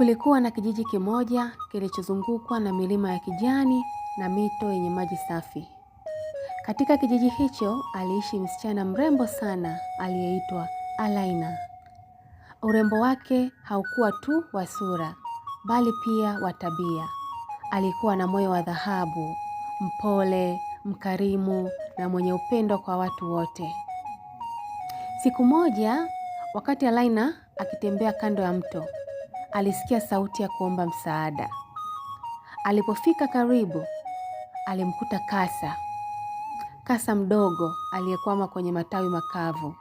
Kulikuwa na kijiji kimoja kilichozungukwa na milima ya kijani na mito yenye maji safi. Katika kijiji hicho aliishi msichana mrembo sana aliyeitwa Alaina. Urembo wake haukuwa tu wa sura, bali pia wa tabia. Alikuwa na moyo wa dhahabu, mpole, mkarimu na mwenye upendo kwa watu wote. Siku moja, wakati Alaina akitembea kando ya mto, alisikia sauti ya kuomba msaada. Alipofika karibu, alimkuta kasa mdogo aliyekwama kwenye matawi makavu.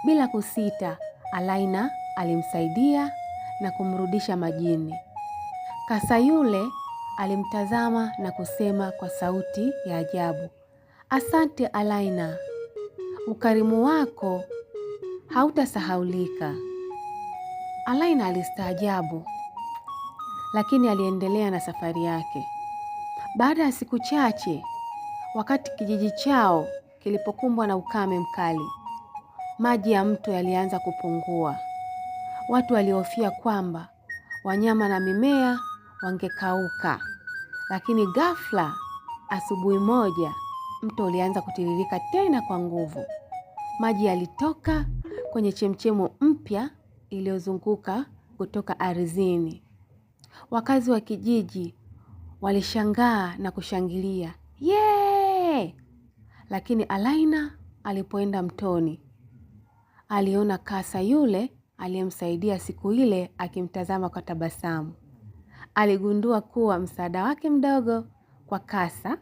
Bila kusita, Alaina alimsaidia na kumrudisha majini. Kasa yule alimtazama na kusema kwa sauti ya ajabu, "Asante Alaina, ukarimu wako hautasahaulika." Alaina alistaajabu, lakini aliendelea na safari yake. Baada ya siku chache, wakati kijiji chao kilipokumbwa na ukame mkali, maji ya mto yalianza kupungua. Watu walihofia kwamba wanyama na mimea wangekauka. Lakini ghafla, asubuhi moja, mto ulianza kutiririka tena kwa nguvu. Maji yalitoka kwenye chemchemu mpya iliyozunguka kutoka ardhini. Wakazi wa kijiji walishangaa na kushangilia, "Yee!" Lakini Alaina alipoenda mtoni, aliona kasa yule aliyemsaidia siku ile akimtazama kwa tabasamu. Aligundua kuwa msaada wake mdogo kwa kasa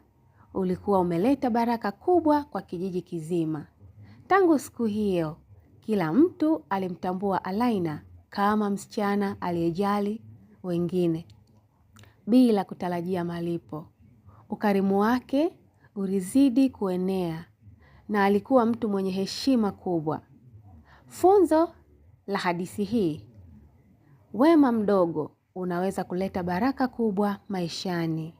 ulikuwa umeleta baraka kubwa kwa kijiji kizima. Tangu siku hiyo, kila mtu alimtambua Alaina kama msichana aliyejali wengine bila kutarajia malipo. Ukarimu wake ulizidi kuenea na alikuwa mtu mwenye heshima kubwa. Funzo la hadithi hii: wema mdogo unaweza kuleta baraka kubwa maishani.